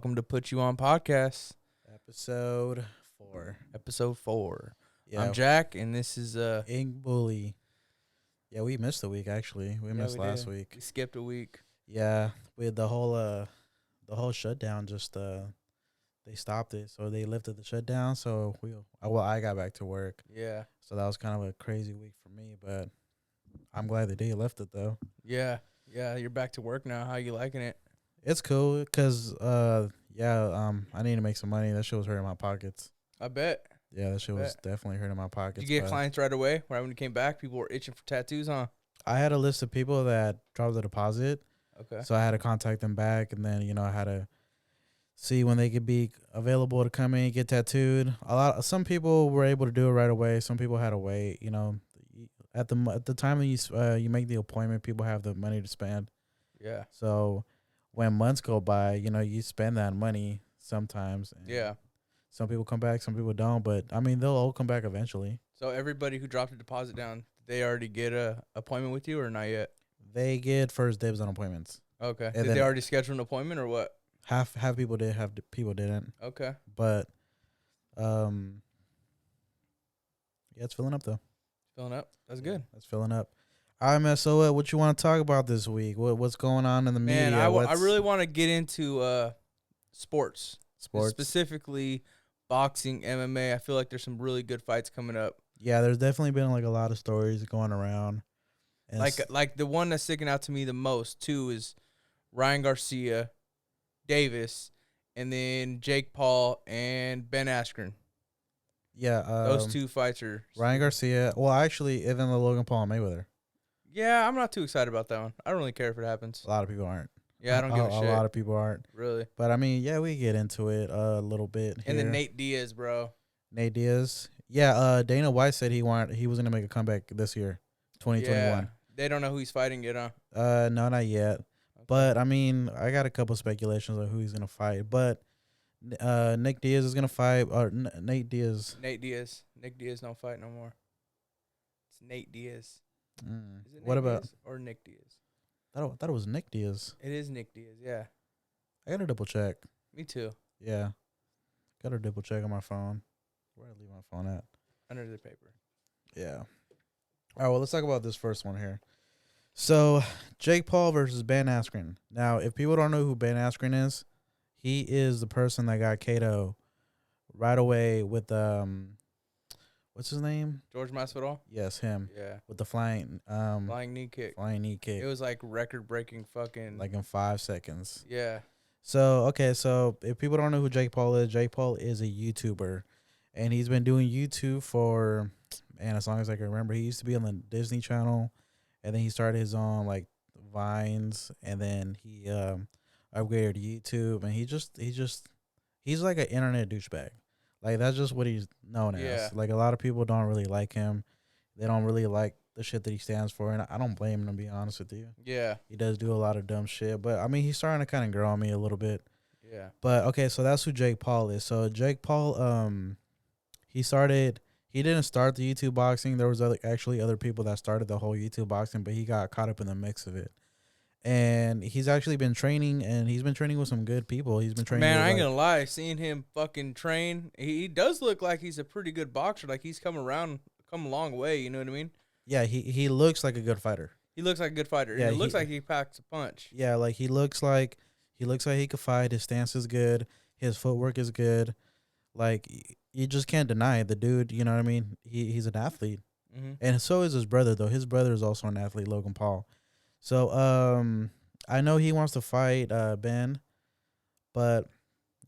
welcome to Put You On Podcast, Episode 4. episode 4. Yeah, I'm Jack, and this is Ink Bully. Yeah, we missed a week actually. We missed last did. week. We skipped a week. Yeah, with the whole shutdown. Just they stopped it, so they lifted the shutdown. So I got back to work. Yeah, So that was kind of a crazy week for me, but I'm glad they did lift it though. yeah. You're back to work now. How you liking it? It's cool because I need to make some money. That shit was hurting my pockets. I bet. Yeah, that shit was definitely hurting my pockets. Did you get clients right away? Right when you came back, people were itching for tattoos, huh? I had a list of people that dropped the deposit. Okay. So I had to contact them back, and then I had to see when they could be available to come in and get tattooed. Some people were able to do it right away. Some people had to wait. At the time that you make the appointment, people have the money to spend. Yeah. So when months go by, you spend that money sometimes. And Yeah. Some people come back, some people don't, but I mean they'll all come back eventually. So everybody who dropped a deposit down, did they already get a appointment with you or not yet? They get first dibs on appointments. Okay. And Did then they already schedule an appointment or what? Half people did, half people didn't. Okay. But yeah, it's filling up though. Filling up. That's good. It's filling up. All right, man. So what you want to talk about this week? What's going on in the media? Man, I really want to get into sports. Sports. Specifically boxing, MMA. I feel like there's some really good fights coming up. Yeah, there's definitely been like a lot of stories going around. And Like the one that's sticking out to me the most too is Ryan Garcia, Davis, and then Jake Paul and Ben Askren. Yeah, Those two fights are Ryan Garcia. Well, actually, even the Logan Paul and Mayweather. Yeah, I'm not too excited about that one. I don't really care if it happens. A lot of people aren't. Yeah, I don't give a shit. A lot of people aren't. Really. But I mean, yeah, we get into it a little bit. And then here. Nate Diaz, bro. Nate Diaz. Yeah, Dana White said he was gonna make a comeback this year, 2021. Yeah. They don't know who he's fighting yet, huh? No, not yet. Okay. But I mean, I got a couple speculations on who he's gonna fight. But Nick Diaz is gonna fight, or Nate Diaz. Nick Diaz don't fight no more. It's Nate Diaz. Is it What Nate about Diaz or Nick Diaz? I thought it was Nick Diaz. It is Nick Diaz, yeah. I gotta double check. Me too. Yeah, gotta double check on my phone. Where did I leave my phone at? Under the paper. Yeah. All right. Well, let's talk about this first one here. So, Jake Paul versus Ben Askren. Now, if people don't know who Ben Askren is, he is the person that got KO right away with what's his name? George Masvidal? Yes, him. Yeah. With the flying Flying knee kick. It It was like record breaking fucking like in 5 seconds. Yeah. So if people don't know who Jake Paul is a YouTuber, and he's been doing YouTube for, man, as long as I can remember. He used to be on the Disney Channel, and then he started his own like Vines, and then he upgraded to YouTube, and he's like an internet douchebag. Like, that's just what he's known as. Like, a lot of people don't really like him. They don't really like the shit that he stands for, and I don't blame him, to be honest with you. Yeah. He does do a lot of dumb shit, but I mean, he's starting to kind of grow on me a little bit. Yeah. But okay, so that's who Jake Paul is. So Jake Paul, he didn't start the YouTube boxing. There was other people that started the whole YouTube boxing, but he got caught up in the mix of it. And he's actually been training, and he's been training with some good people. He's been training. Man, with I ain't gonna lie, seeing him fucking train, he does look like he's a pretty good boxer. Like, he's come a long way, you know what I mean? Yeah, he looks like a good fighter. He looks like a good fighter. Yeah, and it looks like he packs a punch. Yeah, like he looks like he could fight. His stance is good. His footwork is good. Like, you just can't deny it. The dude, you know what I mean? He's an athlete. Mm-hmm. And so is his brother, though. His brother is also an athlete, Logan Paul. So I know he wants to fight Ben, but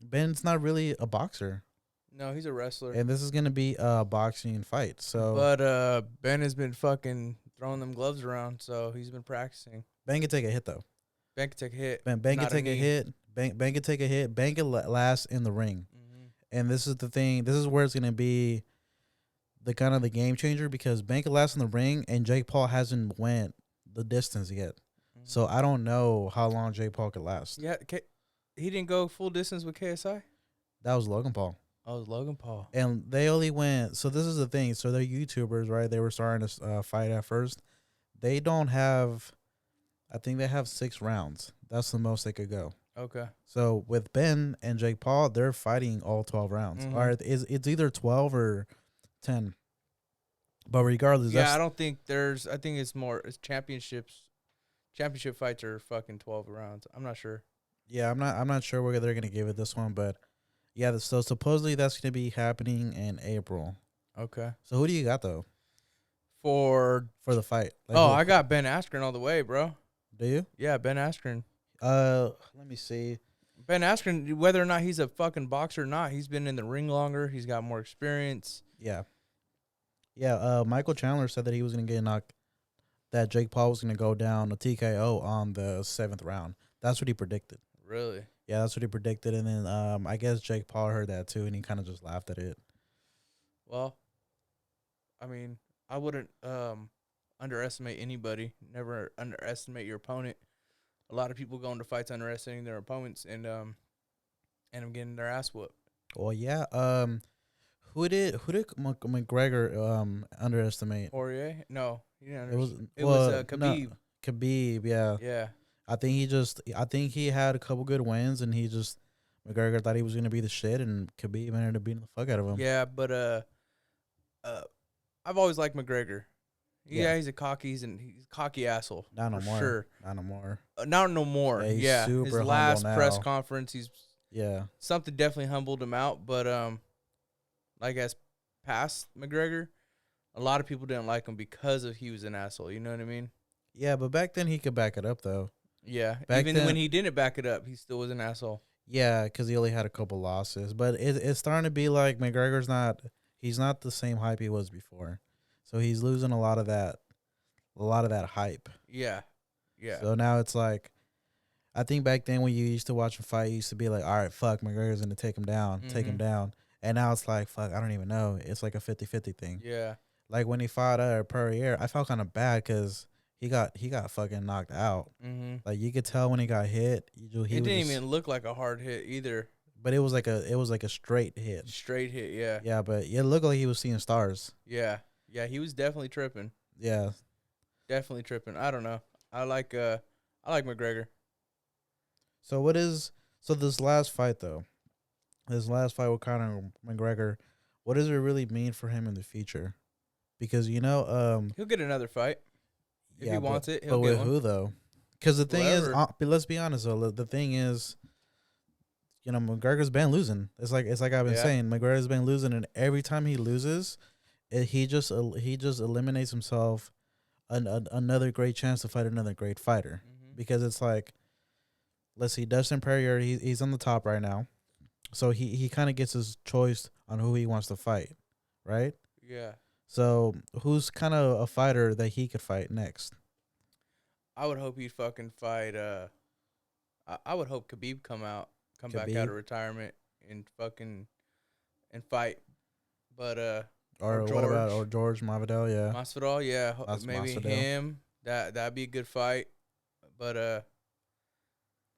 Ben's not really a boxer. No, he's a wrestler. And this is going to be a boxing fight. So, But Ben has been fucking throwing them gloves around, so he's been practicing. Ben can take a hit, though. Ben can take a hit. Ben can take a hit. Ben can take a hit. Ben can last in the ring. Mm-hmm. And this is the thing. This is where it's going to be the kind of the game changer, because Ben can last in the ring, and Jake Paul hasn't went the distance yet. Mm-hmm. So I don't know how long Jake Paul could last. Yeah, he didn't go full distance with KSI? That was Logan Paul. Oh, it was Logan Paul. And they only went, so this is the thing. So they're YouTubers, right? They were starting to fight at first. They don't have, I think they have 6 rounds. That's the most they could go. Okay. So with Ben and Jake Paul, they're fighting all 12 rounds. Mm-hmm. Or it's either 12 or 10. But regardless, Yeah, that's I don't think there's. I think it's more. It's championships. Championship fights are fucking 12 rounds. I'm not sure. yeah. I'm not sure where they're gonna give it this one, but yeah. So supposedly that's gonna be happening in April. Okay. So who do you got though For for the fight? Like oh, who I got Ben Askren all the way, bro. do you? Yeah, Ben Askren. Let me see. Ben Askren, whether or not he's a fucking boxer or not, he's been in the ring longer. He's got more experience. Yeah, yeah. Michael Chandler said that he was gonna get knocked. That Jake Paul was gonna go down a TKO on the 7th round. That's what he predicted. Really? Yeah, that's what he predicted. And then I guess Jake Paul heard that too, and he kind of just laughed at it. Well, I mean, I wouldn't underestimate anybody. Never underestimate your opponent. A lot of people go into fights underestimating their opponents and them getting their ass whooped. Well, yeah. Who did McGregor underestimate? Poirier? No, he didn't. It was It was no, Khabib. Khabib. Yeah, Yeah, I think he had a couple good wins, and McGregor thought he was gonna be the shit, and Khabib ended up beating the fuck out of him. yeah, but I've always liked McGregor. Yeah, Yeah. he's a he's a cocky asshole. Not no for more. sure. Not no more. Not no more. Yeah, he's Yeah, super his humble last press now. conference, he's Yeah, something definitely humbled him out. But like as past McGregor, a lot of people didn't like him because of he was an asshole. You know what I mean? yeah. But back then he could back it up though. Yeah. Back Even then- when he didn't back it up, he still was an asshole. Yeah, because he only had a couple losses, but it's starting to be like McGregor's not. He's not the same hype he was before, so he's losing a lot of that hype. Yeah. Yeah. So now it's like, I think back then when you used to watch a fight, you used to be like, all right, fuck, McGregor's gonna take him Mhm. down, and now it's like, fuck, I don't even know. It's like a 50-50 thing. Yeah. Like when he fought Poirier, I felt kind of bad because he got fucking knocked out. Mm-hmm. Like you could tell when he got hit. He It was didn't just- even look like a hard hit either. but it was like a straight hit. Straight hit. Yeah. Yeah, but it looked like he was seeing stars. Yeah. Yeah. He was definitely tripping. Yeah. Definitely tripping. I don't know. I like McGregor. So this last fight though? This last fight with Conor McGregor, what does it really mean for him in the future? Because He'll get another fight if he wants it. He'll but get with one. who though? Because the thing is, Whoever. but let's be honest though. The thing is, McGregor's been losing. It's like I've been Yeah. saying, McGregor's been losing, and every time he loses, he just eliminates himself another great chance to fight another great fighter. Mhm. Because it's like, let's see, Dustin Poirier, he's on the top right now, so he kind of gets his choice on who he wants to fight, right? Yeah. So who's kind of a fighter that he could fight next? I would hope he'd fucking fight. I would hope Khabib come back out Khabib? of retirement and fight. But Or what about George Masvidal? Yeah, Masvidal, yeah, maybe Masvidal. him. That'd be a good fight. But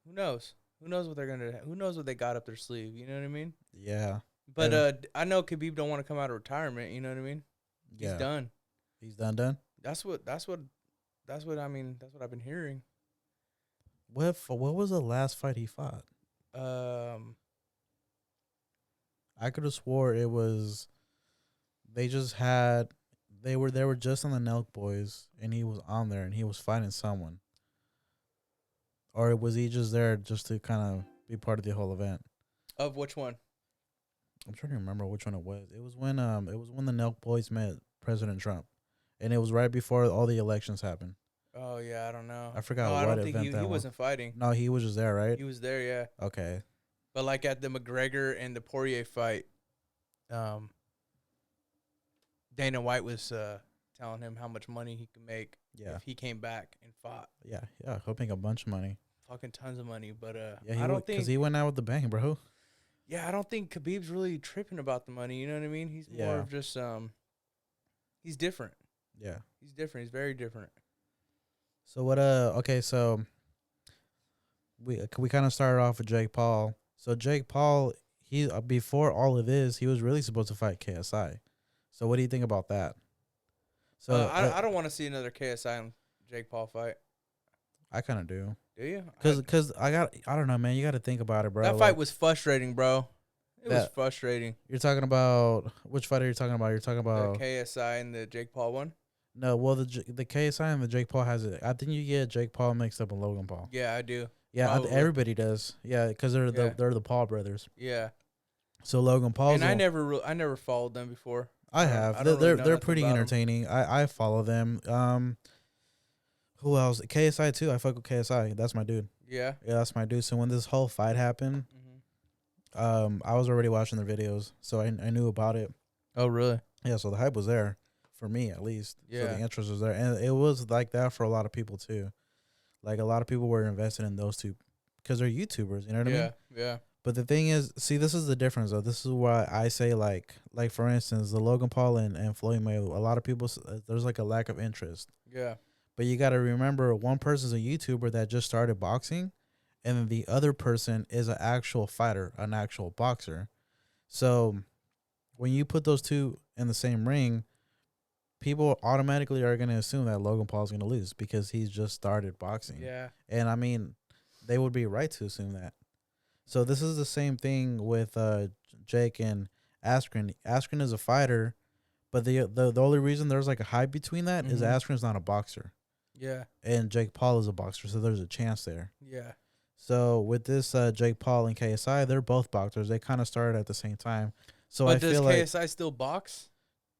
who knows? Who knows what they're gonna? Who knows what they got up their sleeve? You know what I mean? yeah, But Yeah. I know Khabib don't want to come out of retirement. You know what I mean? He's yeah. done. He's done. That's what I mean. That's what I've been hearing. What was the last fight he fought? I could have swore it was. They were just on the Nelk Boys, and he was on there, and he was fighting someone. Or was he just there just to kind of be part of the whole event? Of which one? I'm trying to remember which one it was. It was when the Nelk Boys met President Trump, and it was right before all the elections happened. Oh yeah, I don't know. I forgot No, I what don't think event he that was. wasn't fighting. No, he was just there, right? He was there, yeah. Okay. But like at the McGregor and the Poirier fight, Dana White was telling him how much money he could make Yeah. if he came back and fought. Yeah. He'll make a bunch of money. Fucking tons of money. But Yeah, I don't think. because he went out with the bang, bro. Yeah, I don't think Khabib's really tripping about the money. You know what I mean? He's more Yeah. of just he's different. Yeah. He's different. He's very different. So what? Okay. So we kind of started off with Jake Paul. So Jake Paul, he before all of this, he was really supposed to fight KSI. So what do you think about that? So I don't want to see another KSI and Jake Paul fight. I kind of do. Do you? Cause I don't know, man. You got to think about it, bro. That fight was frustrating, bro. It was that frustrating. you're talking about which fight are you talking about? You're talking The about KSI and the Jake Paul one. no. Well, the KSI and the Jake Paul has it. I think you get Jake Paul mixed up with Logan Paul. Yeah, I do. Yeah, Probably. everybody does. Yeah, because they're the Paul brothers. Yeah. So Logan Paul's. And I never followed them before. I have. I don't really know They're nothing pretty about 'em. entertaining. I follow them. Who else? KSI too. I fuck with KSI. That's my dude. Yeah. Yeah, that's my dude. So when this whole fight happened, I was already watching their videos, so I knew about it. Oh, really? Yeah, so the hype was there for me at least. So Yeah. the interest was there, and it was like that for a lot of people too. Like a lot of people were invested in those two because they're YouTubers. You know what I mean? Yeah. But the thing is, see, this is the difference though. This is why I say like for instance, the Logan Paul and Floyd Mayweather. A lot of people there's like a lack of interest. Yeah. But you got to remember, one person's a YouTuber that just started boxing, and then the other person is an actual fighter, an actual boxer. So when you put those two in the same ring, people automatically are going to assume that Logan Paul's going to lose because he's just started boxing. Yeah. And I mean, they would be right to assume that. So this is the same thing with Jake and Askren. Askren is a fighter, but the only reason there's like a hype between that is Askren's not a boxer. Yeah. And Jake Paul is a boxer, so there's a chance there. Yeah. So with this Jake Paul and KSI, they're both boxers. They kind of started at the same time. So But I feel does like KSI still box?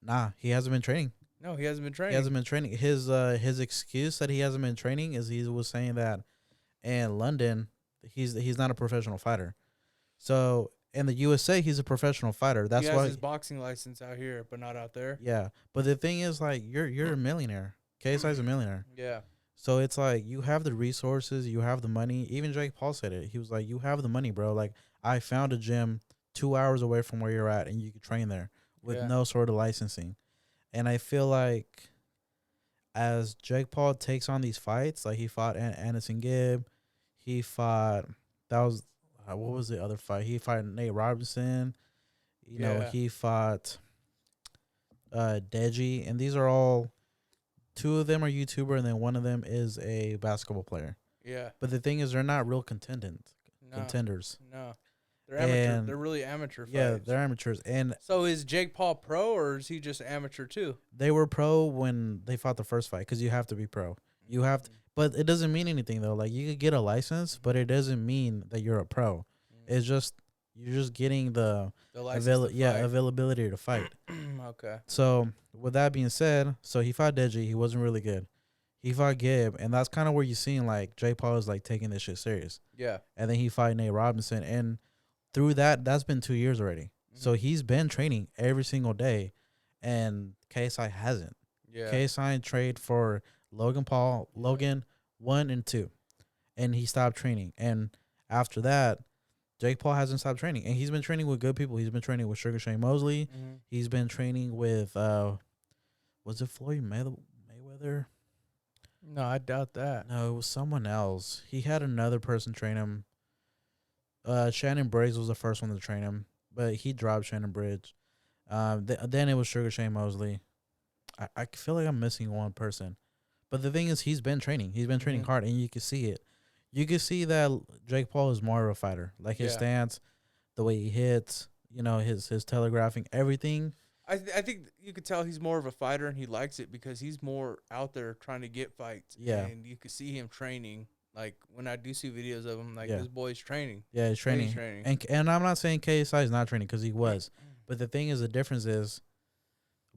nah, he hasn't been training. No, he hasn't been training. He hasn't been training. His excuse that he hasn't been training is he was saying that in London he's not a professional fighter. So in the USA he's a professional fighter. That's he has why his boxing license out here, but not out there. yeah. But the thing is, like, you're a millionaire. KSI's a millionaire. Yeah. So it's like you have the resources, you have the money. Even Jake Paul said it. He was like, "You have the money, bro. Like, I found a gym 2 hours away from where you're at, and you can train there with no sort of licensing." And I feel like as Jake Paul takes on these fights, like he fought Anderson Gibb, he fought what was the other fight? He fought Nate Robinson. You know, he fought Deji, and these are all. Two of them are YouTuber, and then one of them is a basketball player. Yeah. But the thing is, they're not real contenders. No. They're amateur. They're really amateur fights. Yeah, they're amateurs. And so is Jake Paul pro, or is he just amateur too? they were pro when they fought the first fight because you have to be pro. You have to, but it doesn't mean anything though. Like you could get a license, but it doesn't mean that you're a pro. It's just you're just getting the availability to fight. Okay. So with that being said, so he fought Deji. He wasn't really good. He fought Gibb, and that's kind of where you're seeing like Jake Paul is like taking this shit serious. Yeah. And then he fought Nate Robinson, and through that's been 2 years already. So he's been training every single day, and KSI hasn't. Yeah. KSI trained for Logan 1 and 2, and he stopped training. And after that, Jake Paul hasn't stopped training, and he's been training with good people. He's been training with Sugar Shane Mosley. He's been training with was it Floyd Mayweather? No, I doubt that. No, it was someone else. He had another person train him. Shannon Briggs was the first one to train him, but he dropped Shannon Briggs. Then it was Sugar Shane Mosley. I feel like I'm missing one person, but the thing is, he's been training. He's been training hard, and you can see it. You can see that Jake Paul is more of a fighter. Like his stance, the way he hits, you know, his telegraphing, everything. I think you could tell he's more of a fighter, and he likes it because he's more out there trying to get fights. Yeah. And you could see him training. Like, when I do see videos of him, like, this boy's training. Yeah, he's training. And I'm not saying KSI is not training because he was. But the thing is, the difference is,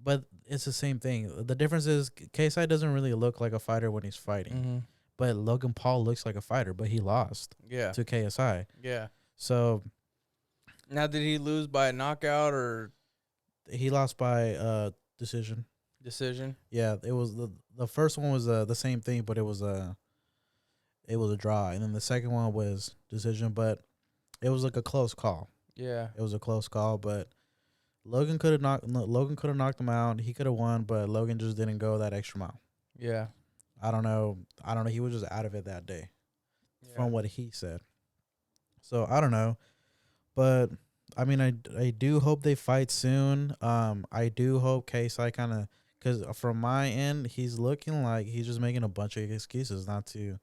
but it's the same thing. The difference is KSI doesn't really look like a fighter when he's fighting. But Logan Paul looks like a fighter, but he lost to KSI. Yeah. So. Now, did he lose by a knockout or? He lost by decision. Decision? Yeah, it was the first one was the same thing, but it was a draw, and then the second one was decision, but it was like a close call. Yeah, it was a close call, but Logan could have knocked him out. He could have won, but Logan just didn't go that extra mile. Yeah, I don't know. He was just out of it that day, from what he said. So I don't know, but I mean, I do hope they fight soon. I do hope KSI kind of, because from my end, he's looking like he's just making a bunch of excuses not to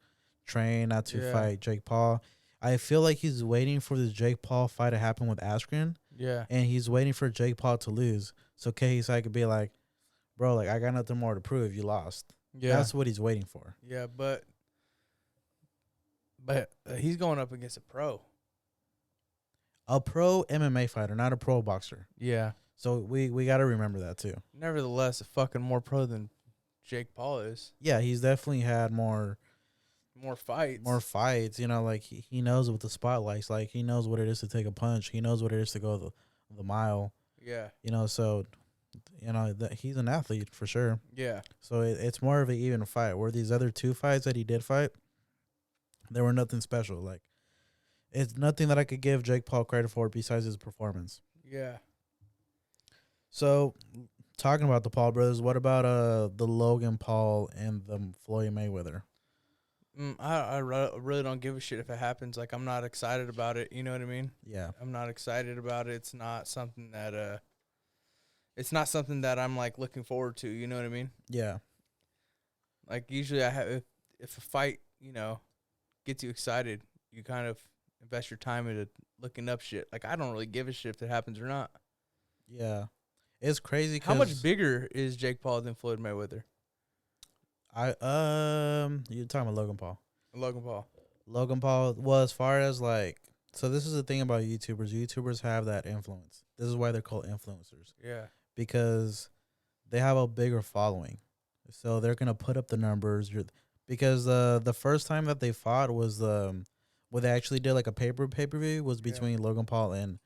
train not to Yeah. fight Jake Paul. I feel like he's waiting for the Jake Paul fight to happen with Askren, Yeah. and he's waiting for Jake Paul to lose, so KSI could be like, "Bro, like I got nothing more to prove. You lost." Yeah. That's what he's waiting for. Yeah, but he's going up against a pro. A pro MMA fighter, not a pro boxer. Yeah. So we got to remember that too. Nevertheless, a fucking more pro than Jake Paul is. Yeah, he's definitely had more fights. You know, like he knows what the spotlight's like. He knows what it is to take a punch. He knows what it is to go the mile. Yeah. You know, so you know that he's an athlete for sure. Yeah. So it's more of an even fight. Where these other two fights that he did fight, there were nothing special. Like it's nothing that I could give Jake Paul credit for besides his performance. Yeah. So talking about the Paul brothers, what about the Logan Paul and the Floyd Mayweather? I really don't give a shit if it happens. Like, I'm not excited about it. You know what I mean? Yeah. I'm not excited about it. It's not something that I'm like looking forward to. You know what I mean? Yeah. Like, usually I have if a fight, you know, gets you excited, you kind of invest your time into looking up shit. Like, I don't really give a shit if it happens or not. Yeah. It's crazy. How much bigger is Jake Paul than Floyd Mayweather? You're talking about Logan Paul. Logan Paul. Logan Paul. Well, as far as like, so this is the thing about YouTubers. YouTubers have that influence. This is why they're called influencers, Yeah. because they have a bigger following. So they're gonna put up the numbers. Because the first time that they fought was where they actually did like a pay-per-view was between Logan Paul and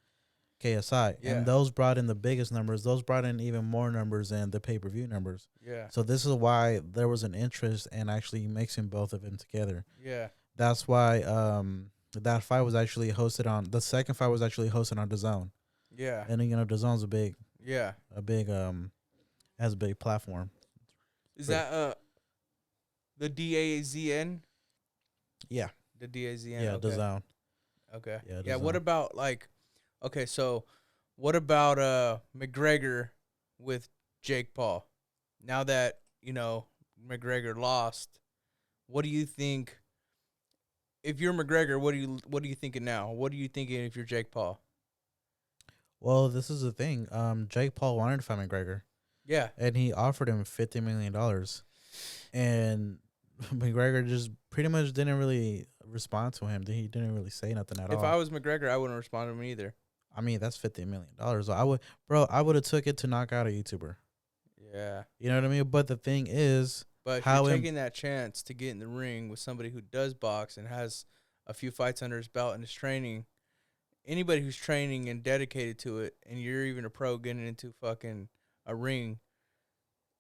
KSI. Yeah. And those brought in the biggest numbers. Those brought in even more numbers than the pay-per-view numbers. Yeah. So this is why there was an interest in actually mixing both of them together. Yeah. That's why that fight was actually hosted on, the second fight was actually hosted on DAZN. Yeah. And you know DAZN's Yeah. has a big platform. Is that the DAZN? Yeah. The DAZN. Yeah, Okay. DAZN. Okay. Yeah, Yeah. DAZN. What about like? Okay, so what about McGregor with Jake Paul? Now that you know McGregor lost, what do you think? If you're McGregor, what are you thinking now? What are you thinking if you're Jake Paul? Well, this is the thing. Jake Paul wanted to fight McGregor. Yeah. And he offered him $50 million. And McGregor just pretty much didn't really respond to him. He didn't really say nothing at all. If I was McGregor, I wouldn't respond to him either. I mean, that's $50 million. I would have took it to knock out a YouTuber. Yeah. You know what I mean? But the thing is, but if you're taking that chance to get in the ring with somebody who does box and has a few fights under his belt and is training, anybody who's training and dedicated to it, and you're even a pro getting into fucking a ring,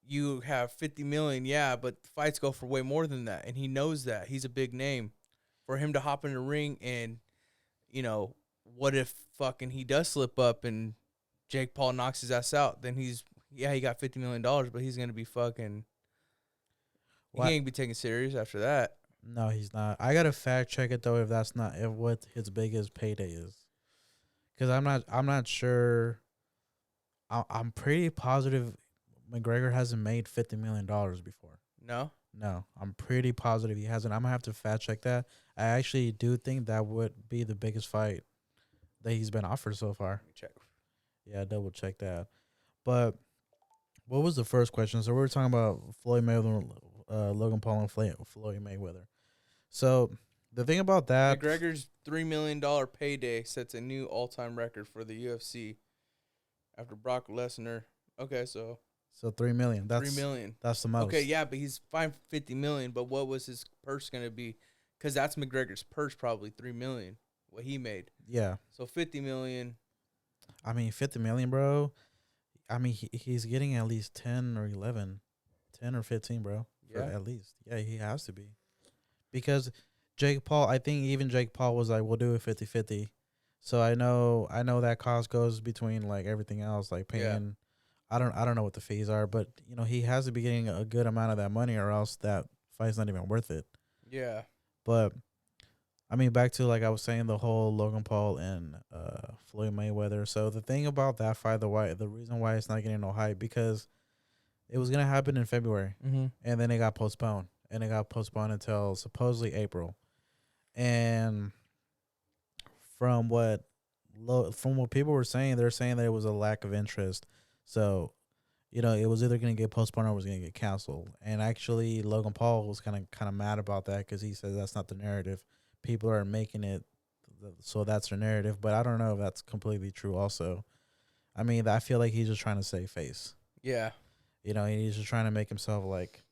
you have 50 million, yeah, but fights go for way more than that, and he knows that. He's a big name. For him to hop in the ring and, you know, what if fucking he does slip up and Jake Paul knocks his ass out? Then he got $50 million, but he's gonna be fucking. He ain't be taken serious after that. No, he's not. I gotta fact check it though if that's not what his biggest payday is, because I'm not sure. I'm pretty positive McGregor hasn't made $50 million before. No, I'm pretty positive he hasn't. I'm gonna have to fact check that. I actually do think that would be the biggest fight that he's been offered so far. let me check. Yeah, double check that. But what was the first question? So we were talking about Floyd Mayweather, Logan Paul, and Floyd Mayweather. So the thing about that, McGregor's $3 million payday sets a new all-time record for the UFC after Brock Lesnar. Okay, so $3 million. That's $3 million. That's the most. Okay, yeah, but he's fined $50 million. But what was his purse gonna be? Because that's McGregor's purse, probably $3 million. What he made. Yeah. So $50 million. I mean, $50 million, bro. I mean, he's getting at least 10 or 11, 10 or 15, bro. Yeah. At least. Yeah, he has to be. Because Jake Paul, I think even Jake Paul was like, we'll do it 50-50. So I know that cost goes between like everything else, like paying. Yeah. I don't know what the fees are, but you know, he has to be getting a good amount of that money or else that fight's not even worth it. Yeah. But I mean, back to like I was saying, the whole Logan Paul and Floyd Mayweather. So the thing about that fight, the reason why it's not getting no hype, because it was gonna happen in February, and then it got postponed, and it got postponed until supposedly April. And from what from what people were saying, they're saying that it was a lack of interest. So, it was either going to get postponed or it was going to get canceled. And actually, Logan Paul was kind of mad about that because he said that's not the narrative. People are making it so that's their narrative. But I don't know if that's completely true. Also, I mean, I feel like he's just trying to save face. Yeah. He's just trying to make himself like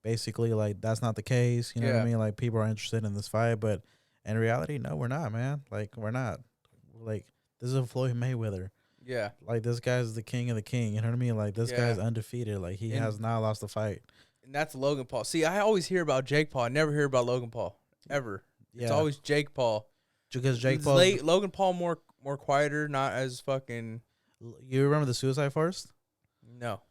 basically like that's not the case. You know what I mean? Like people are interested in this fight, but in reality, no, we're not, man. Like we're not. Like this is a Floyd Mayweather. Yeah. Like this guy's the king of the king. You know what I mean? Like this guy's undefeated. Like he has not lost a fight. And that's Logan Paul. See, I always hear about Jake Paul. I never hear about Logan Paul ever. Yeah. It's always Jake Paul. Because Jake Paul, Logan Paul more quieter, not as fucking. You remember the Suicide Forest? No.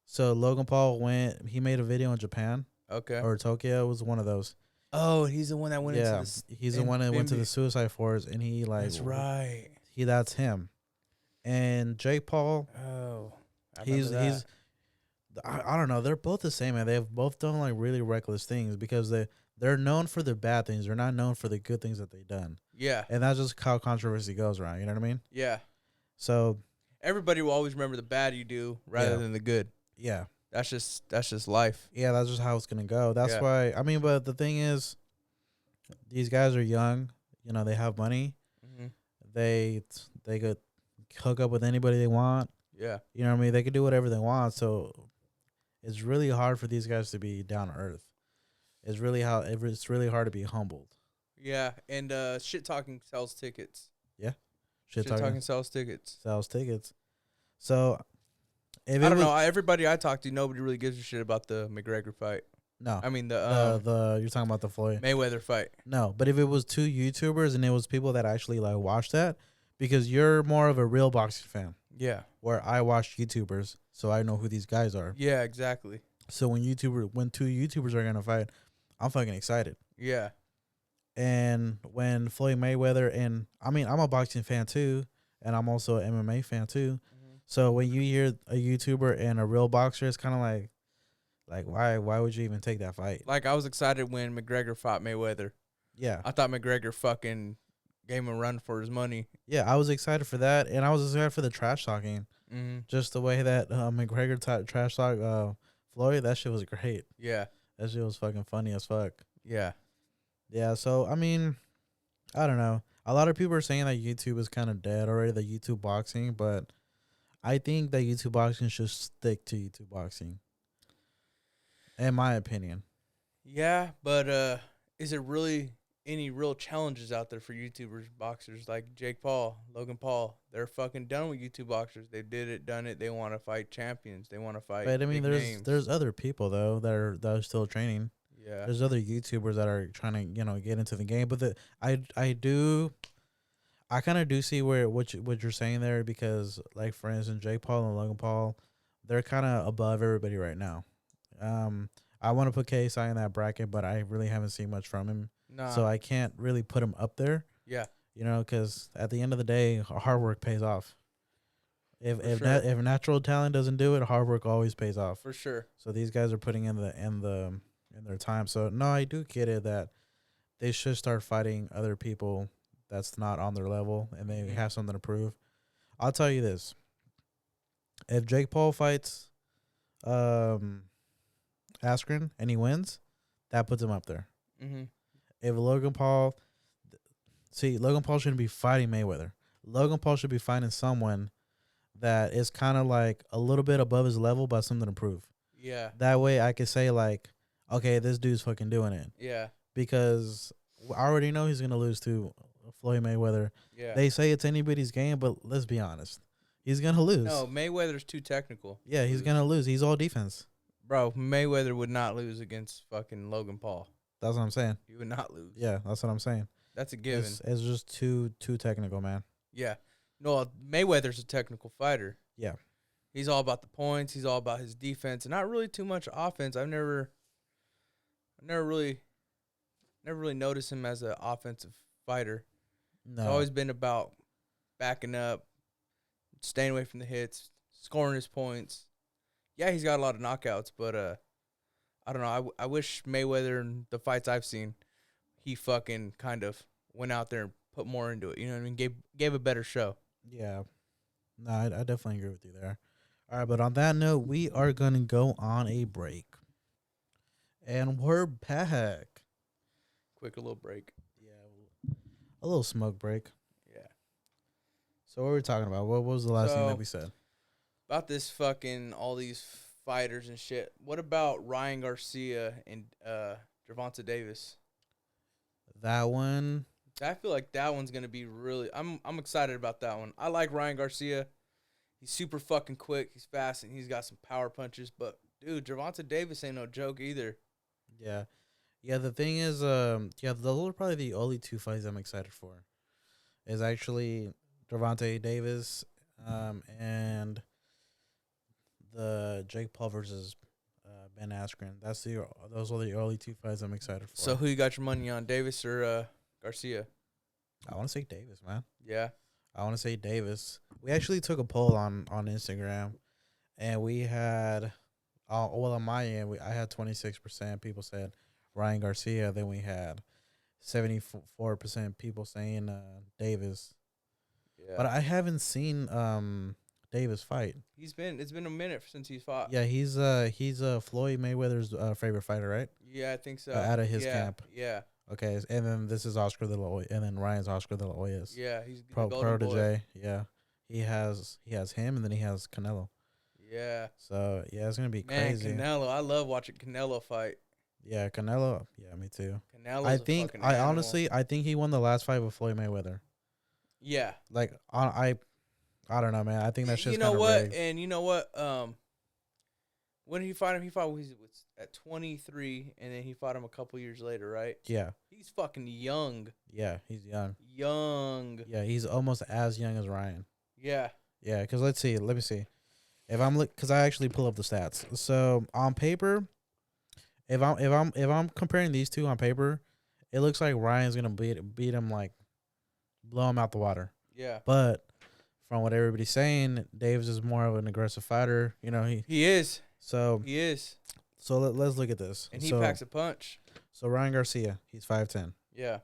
So Logan Paul he made a video in Japan. Okay. Or Tokyo. It was one of those. Oh, he's the one that went into this. He's the one that went to the Suicide Forest, and he like. That's right. That's him. And Jake Paul. Oh. He's. I don't know. They're both the same, man. They've both done like really reckless things because they're known for their bad things. They're not known for the good things that they've done. Yeah. And that's just how controversy goes around. You know what I mean? Yeah. So everybody will always remember the bad you do rather than the good. Yeah. That's just life. Yeah, that's just how it's gonna go. That's why but the thing is, these guys are young. They have money. Mm-hmm. They could hook up with anybody they want. Yeah. You know what I mean? They could do whatever they want. So it's really hard for these guys to be down to earth. It's really hard to be humbled. Yeah, and shit talking sells tickets. Yeah. Shit talking sells tickets. Sells tickets. So I don't know. Everybody I talk to, nobody really gives a shit about the McGregor fight. No. I mean the you're talking about the Floyd Mayweather fight. No, but if it was two YouTubers and it was people that actually like watched that, because you're more of a real boxing fan. Yeah. Where I watch YouTubers, so I know who these guys are. Yeah, exactly. So when two YouTubers are gonna fight, I'm fucking excited. Yeah. And when Floyd Mayweather and I'm a boxing fan too, and I'm also an MMA fan too. Mm-hmm. So when you hear a YouTuber and a real boxer, it's kind of like why would you even take that fight? Like I was excited when McGregor fought Mayweather. Yeah. I thought McGregor fucking gave him a run for his money. Yeah, I was excited for that, and I was excited for the trash talking. Mm-hmm. Just the way that McGregor trash talk Floyd, that shit was great. Yeah. That shit was fucking funny as fuck. Yeah. Yeah, so, I mean, I don't know. A lot of people are saying that YouTube is kind of dead already, the YouTube boxing, but I think that YouTube boxing should stick to YouTube boxing, in my opinion. Yeah, but is it really any real challenges out there for YouTubers, boxers like Jake Paul, Logan Paul? They're fucking done with YouTube boxers. They done it. They want to fight champions. They want to fight. But I mean, there's other people though that are still training. Yeah, there's other YouTubers that are trying to get into the game. But I kind of do see what you're saying there, because like for instance, Jake Paul and Logan Paul, they're kind of above everybody right now. I want to put KSI in that bracket, but I really haven't seen much from him. Nah. So I can't really put him up there. Yeah. Because at the end of the day, hard work pays off. If natural talent doesn't do it, hard work always pays off. For sure. So these guys are putting in their time. So no, I do get it that they should start fighting other people that's not on their level and they have something to prove. I'll tell you this. If Jake Paul fights Askren and he wins, that puts him up there. Mm-hmm. If Logan Paul shouldn't be fighting Mayweather. Logan Paul should be fighting someone that is kind of like a little bit above his level, but something to prove. Yeah. That way I could say like, okay, this dude's fucking doing it. Yeah. Because I already know he's going to lose to Floyd Mayweather. Yeah. They say it's anybody's game, but let's be honest. He's going to lose. No, Mayweather's too technical. Yeah, he's going to lose. He's all defense. Bro, Mayweather would not lose against fucking Logan Paul. That's what I'm saying. He would not lose. Yeah, that's what I'm saying. That's a given. It's just too technical, man. Yeah. No, Mayweather's a technical fighter. Yeah. He's all about the points. He's all about his defense, and not really too much offense. I've never really noticed him as an offensive fighter. No. It's always been about backing up, staying away from the hits, scoring his points. Yeah, he's got a lot of knockouts, but I don't know. I wish Mayweather in the fights I've seen, he fucking kind of went out there and put more into it. You know what I mean? Gave a better show. Yeah. No, I definitely agree with you there. All right, but on that note, we are gonna go on a break, and we're back. Quick, a little break. Yeah, a little smoke break. Yeah. So what were we talking about? What was the last thing that So we said? about this fucking all these fighters and shit. What about Ryan Garcia and Gervonta Davis? That one. I feel like that one's gonna be really. I'm excited about that one. I like Ryan Garcia. He's super fucking quick. He's fast and he's got some power punches. But dude, Gervonta Davis ain't no joke either. Yeah, yeah. The thing is, yeah, those are probably the only two fights I'm excited for. Is actually Devontae Davis, and the Jake Paul versus Ben Askren. Those are the only two fights I'm excited for. So who you got your money on, Davis or Garcia? I want to say Davis, man. Yeah. I want to say Davis. We actually took a poll on Instagram, and we had, well, on my end, I had 26% people said Ryan Garcia. Then we had 74% people saying Davis. Yeah. But I haven't seen Davis fight. It's been a minute since he's fought. Yeah, he's Floyd Mayweather's favorite fighter, right? Yeah, I think so. Out of his camp. Yeah. Okay, and then this is Oscar De La Hoya, and then Ryan's Oscar De La Hoya's Yeah, he's the golden boy. protege. Yeah, he has him, and then he has Canelo. Yeah. So yeah, it's gonna be Man, crazy. Canelo, I love watching Canelo fight. Yeah, Canelo. Yeah, me too. Canelo's I think a fucking animal. honestly I think he won the last fight with Floyd Mayweather. Yeah. Like I don't know, man. I think that's just you know kinda what, rigged. and you know what, when did he fight him? He fought at 23, and then he fought him a couple years later, right? Yeah, He's fucking young. yeah, he's young. Young. Yeah, he's almost as young as Ryan. Yeah. Yeah, because let me see. If I'm because I actually pull up the stats. So on paper, if I'm comparing these two on paper, it looks like Ryan's gonna beat him, like blow him out the water. Yeah. But from what everybody's saying, Davis is more of an aggressive fighter. You know He is. So He is. So let's look at this. And he so, packs a punch. So Ryan Garcia, he's 5'10". Yeah.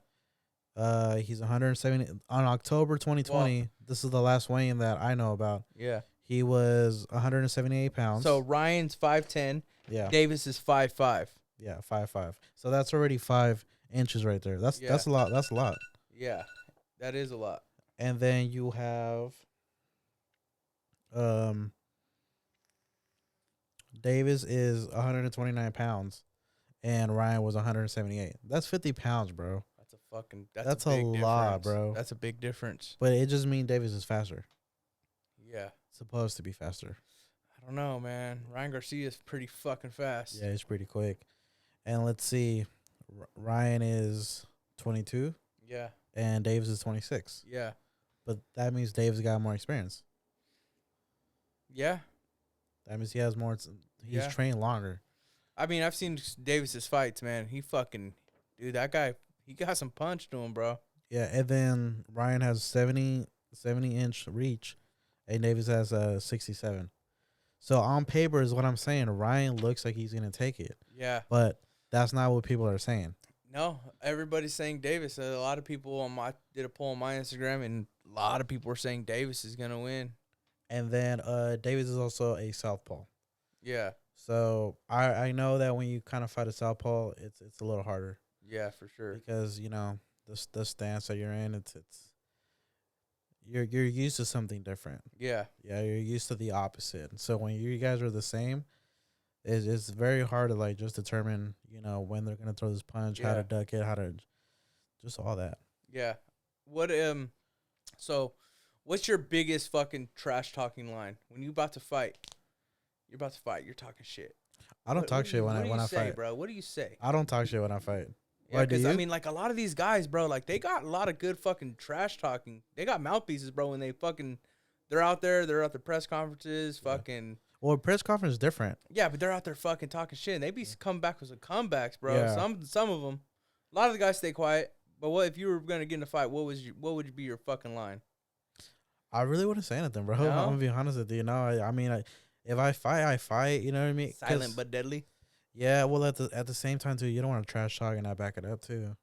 He's 170 on October 2020. Well, this is the last weigh-in that I know about. Yeah. He was 178 pounds. So Ryan's 5'10". Yeah. Davis is 5'5". Yeah, 5'5". So that's already 5 inches right there. That's a lot. That's a lot. Yeah. That is a lot. And then you have Davis is 129 pounds, and Ryan was 178. That's 50 pounds, bro. That's a a big lot, difference. bro. That's a big difference. But it just means Davis is faster. Yeah. Supposed to be faster. I don't know, man. Ryan Garcia is pretty fucking fast. Yeah, he's pretty quick. And let's see, Ryan is 22. Yeah. And Davis is 26. Yeah. But that means Davis got more experience. Yeah. That means he has more. He's trained longer. I mean, I've seen Davis's fights, man. Dude, that guy, he got some punch to him, bro. Yeah, and then Ryan has 70-inch reach, and Davis has 67. So on paper is what I'm saying. Ryan looks like he's gonna take it. Yeah. But that's not what people are saying. No, everybody's saying Davis. A lot of people did a poll on my Instagram, and a lot of people were saying Davis is gonna win. And then Davis is also a southpaw. Yeah. So I know that when you kind of fight a southpaw, it's a little harder. Yeah, for sure. Because the stance that you're in, you're used to something different. Yeah. Yeah, you're used to the opposite. So when you guys are the same, it's very hard to like just determine when they're gonna throw this punch, how to duck it, how to just all that. Yeah. So what's your biggest fucking trash talking line when you're about to fight? You're talking shit. I don't talk shit when I fight, bro. What do you say? I don't talk shit when I fight. Yeah, because I mean, like a lot of these guys, bro, like they got a lot of good fucking trash talking. They got mouthpieces, bro. When they're out there, they're at the press conferences, fucking. Well, press conference is different. Yeah, but they're out there fucking talking shit, and they be coming back with some comebacks, bro. Yeah. Some of them, a lot of the guys stay quiet. But what if you were gonna get in a fight? What would be your fucking line? I really wouldn't say anything, bro. No? I'm gonna be honest with you. I mean, if I fight, I fight. You know what I mean? Silent but deadly. Yeah, well, at the same time too, you don't want to trash talk and not back it up too.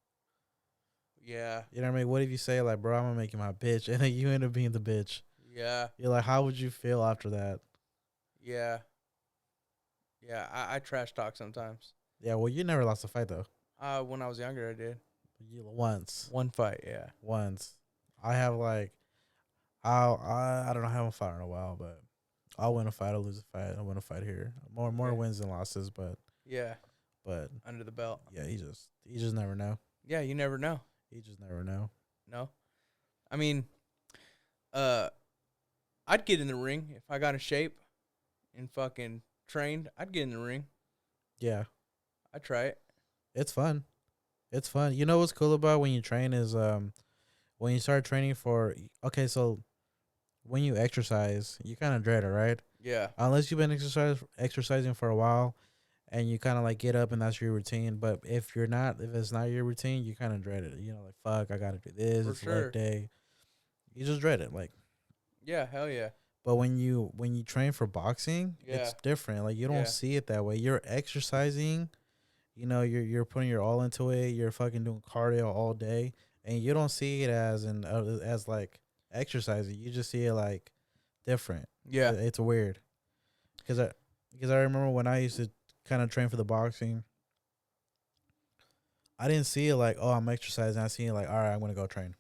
Yeah, You know what I mean? What if you say like, "Bro, I'm gonna make you my bitch," and then you end up being the bitch? yeah, You're like, how would you feel after that? yeah, yeah. I trash talk sometimes. Yeah, well, you never lost a fight though. When I was younger, I did You once, one fight. Yeah, once. I have like, I don't know, I haven't fought in a while, but I'll win a fight, I'll lose a fight, I'll win a fight here. More okay, wins than losses, yeah. but Under the belt. yeah, he just never know. Yeah, you never know. He just never know. No, I mean, uh, I'd get in the ring if I got in shape and fucking trained. I'd get in the ring. Yeah, I'd try it. it's fun. It's fun. You know what's cool about when you train is when you start training for okay, so when you exercise, you kind of dread it, right? Yeah, Unless you've been exercising for a while and you kind of like get up and that's your routine. But if it's not your routine, you kind of dread it. You know, like fuck, I gotta do this. for It's leg sure. day. You just dread it. Like, Yeah, hell yeah. but when you train for boxing, Yeah, it's different. Like you don't yeah, see it that way. You're exercising. You know, you're putting your all into it. You're fucking doing cardio all day, and you don't see it as like exercising. You just see it like different. yeah, It's weird. Because I remember when I used to kind of train for the boxing, I didn't see it like, oh, I'm exercising. I see it like, all right, I'm gonna go train.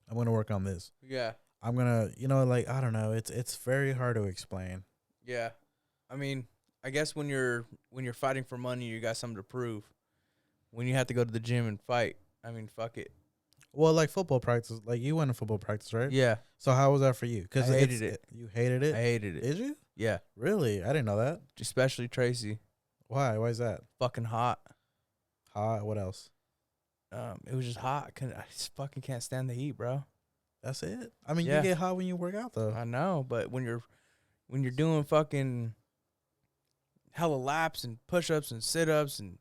I'm gonna work on this. yeah, I'm gonna, you know, like I don't know. It's very hard to explain. yeah. I mean, I guess when you're fighting for money, you got something to prove. When you have to go to the gym and fight, I mean, fuck it. Well, like football practice, like you went to football practice, right? Yeah, So how was that for you? I Because hated it. you hated I it. hated it. Did you? Yeah, Really? I didn't know that. especially Tracy. Why? Why is that? Fucking hot. Hot. What else? It was just hot. I just fucking can't stand the heat, bro. That's it. I mean, you Yeah, get hot when you work out, though. I know, but when you're doing fucking hella laps and push-ups and sit-ups and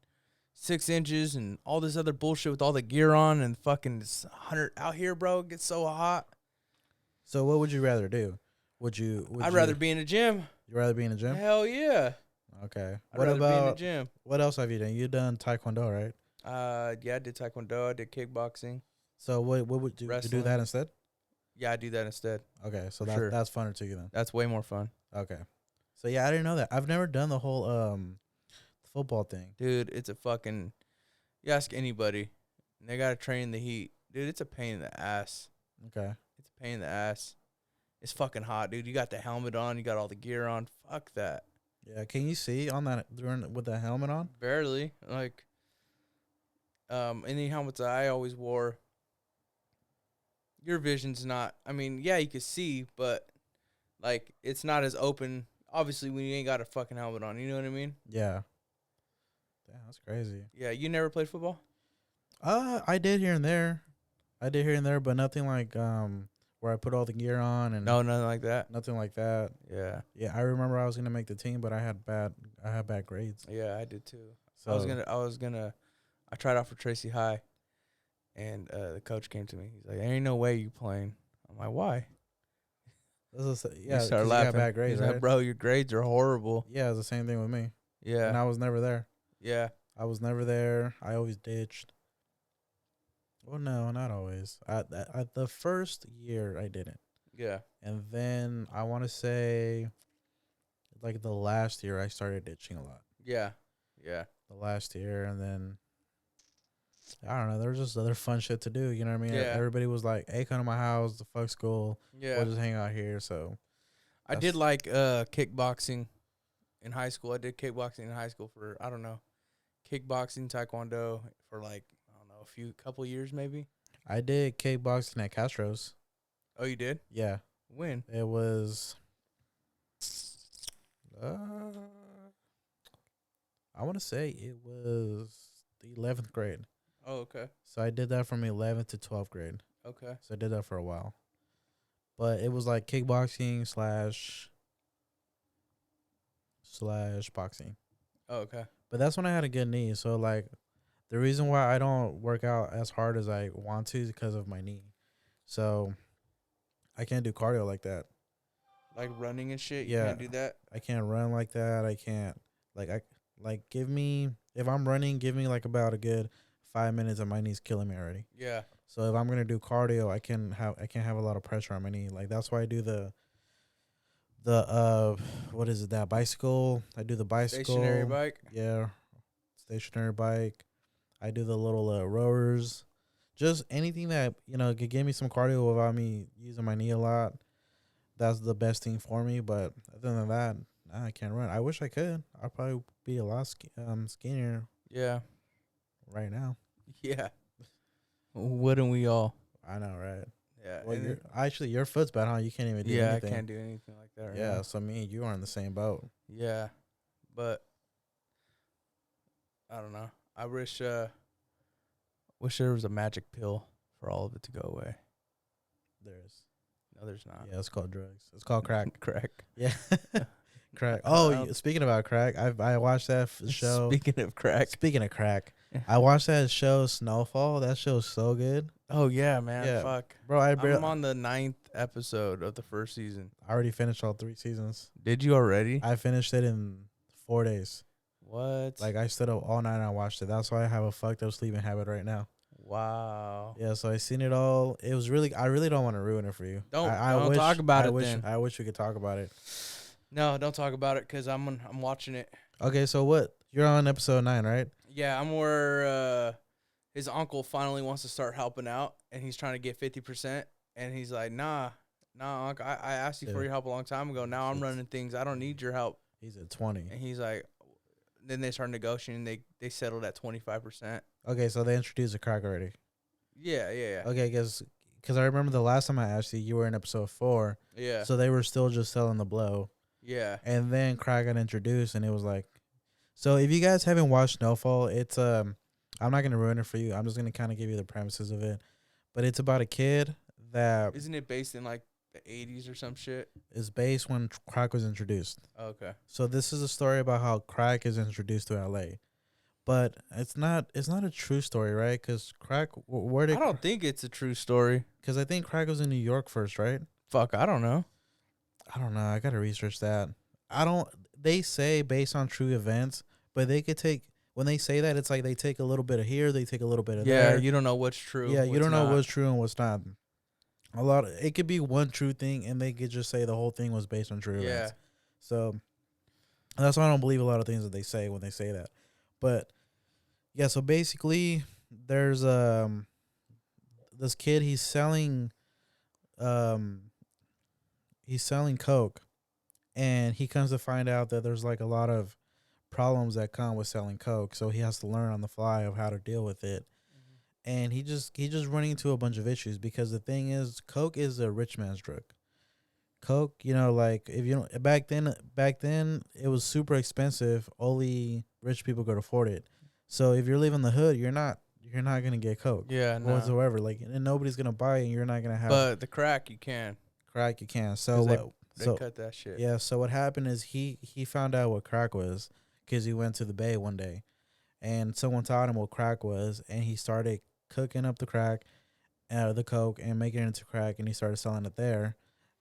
6 inches and all this other bullshit with all the gear on and fucking it's 100 out here, bro, it gets so hot. So what would you rather do? Would I'd you rather be in the gym. you rather be in the gym? Hell yeah. Okay. I'd What rather be in the about gym. what else have you done? You done taekwondo, right? Yeah, I did taekwondo. I did kickboxing, So what would you do that wrestling. instead? Yeah, I do that instead. Okay, so For sure. that's funner to you then. That's way more fun. Okay. So yeah, I didn't know that. I've never done the whole football thing. Dude, it's a fucking, you ask anybody, and they got to train in the heat. Dude, it's a pain in the ass. Okay. It's a pain in the ass. It's fucking hot, dude. You got the helmet on. You got all the gear on. Fuck that. Yeah, can you see on that during with the helmet on? Barely. Like, any helmets that I always wore, your vision's not, I mean, yeah, you can see, but, like, it's not as open, obviously, when you ain't got a fucking helmet on. You know what I mean? Yeah. Damn, that's crazy. Yeah, you never played football? I did here and there. I did here and there, but nothing like where I put all the gear on and No, nothing like that. nothing like that. Yeah. Yeah, I remember I was gonna make the team, but I had bad grades. Yeah, I did too. So I tried out for Tracy High, and the coach came to me. He's like, "There ain't no way you playing." I'm like, "Why?" yeah, He started 'cause you laughing. got bad grades, He's right? like, "Bro, your grades are horrible." Yeah, it's the same thing with me. Yeah, And I was never there. yeah, I was never there. I always ditched. Well, no, not always. I the first year I didn't, yeah, and then I want to say, like the last year I started ditching a lot. yeah, yeah, The last year, and then I don't know. There was just other fun shit to do. You know what I mean? Yeah. Everybody was like, "Hey, come to my house. The fuck school. yeah. We'll just hang out here." So I did like kickboxing in high school. I did kickboxing in high school for, I don't know, kickboxing, taekwondo for like, I don't know, couple years maybe. I did kickboxing at Castro's. Oh, you did? Yeah, When? it was. I want to say it was the 11th grade. Oh, okay, So I did that from 11th to 12th grade. okay, So I did that for a while. But it was like kickboxing slash boxing. oh, okay, But that's when I had a good knee. So like the reason why I don't work out as hard as I want to is because of my knee. So I can't do cardio like that. like running and shit. You Yeah. can't do that. I can't run like that. I can't Give me, if I'm running, give me like about a good 5 minutes and my knee's killing me already. Yeah. So if I'm gonna do cardio, I can't have a lot of pressure on my knee. Like that's why I do the what is it, that bicycle? I do the bicycle. Stationary bike. Yeah. Stationary bike. I do the little rowers. Just anything that, could give me some cardio without me using my knee a lot. That's the best thing for me. But other than that, nah, I can't run. I wish I could. I'd probably be a lot skinnier Yeah. right now. Yeah. Wouldn't we all? I know, right? Yeah. Well, your foot's bad, huh? You can't even do anything. I can't do anything like that right Yeah, now. so me and you are in the same boat. Yeah. But I don't know. I wish there was a magic pill for all of it to go away. There's. No, there's not. Yeah, it's called drugs. It's called crack. Crack. Yeah. Crack. Oh, speaking about crack, I watched that show. Speaking of crack, I watched that show Snowfall. That show's so good. Oh yeah, man. Yeah. Fuck, bro. I'm on the 9th episode of the first season. I already finished all 3 seasons. Did you already? I finished it in 4 days. What? Like I stood up all night and I watched it. That's why I have a fucked up sleeping habit right now. Wow. Yeah, so I seen it all. It was really. I really don't want to ruin it for you. Don't wish, talk about I it. Wish, then I wish we could talk about it. No, don't talk about it because I'm watching it. Okay, so what? You're on episode 9, right? Yeah, I'm where his uncle finally wants to start helping out, and he's trying to get 50%, and he's like, nah, uncle, I asked you for your help a long time ago. Now I'm running things. I don't need your help. He's at 20. And he's like, then they start negotiating. They settled at 25%. Okay, so they introduced a crack already. Yeah. Okay, because I remember the last time I asked you, you were in episode 4. Yeah. So they were still just selling the blow. Yeah. And then crack got introduced, and it was like, so if you guys haven't watched Snowfall, it's I'm not gonna ruin it for you. I'm just gonna kind of give you the premises of it, but it's about a kid that isn't it based in like the 80s or some shit? Is based when crack was introduced. Okay. So this is a story about how crack is introduced to LA. But it's not a true story, right? Because crack, where did... I don't think it's a true story. Because I think crack was in New York first, right? Fuck, I don't know. I got to research that. They say based on true events, but they could take... When they say that, it's like they take a little bit of here, they take a little bit of there. Yeah, you don't know what's true. Yeah, you don't know what's true and what's not. It could be one true thing, and they could just say the whole thing was based on true events. So that's why I don't believe a lot of things that they say when they say that. But yeah, so basically there's this kid, he's selling coke, and he comes to find out that there's like a lot of problems that come with selling coke, so he has to learn on the fly of how to deal with it. And he just running into a bunch of issues because the thing is, coke is a rich man's drug. Coke, like if you don't, back then it was super expensive. Only rich people could afford it. So if you're living in the hood, you're not gonna get coke. Yeah, no. Whatsoever. Like, and nobody's gonna buy it, and you're not gonna have. But the crack you can. Crack you can. So they cut that shit. Yeah. So what happened is he found out what crack was because he went to the Bay one day, and someone taught him what crack was, and he started cooking up the crack, the coke, and making it into crack, and he started selling it there.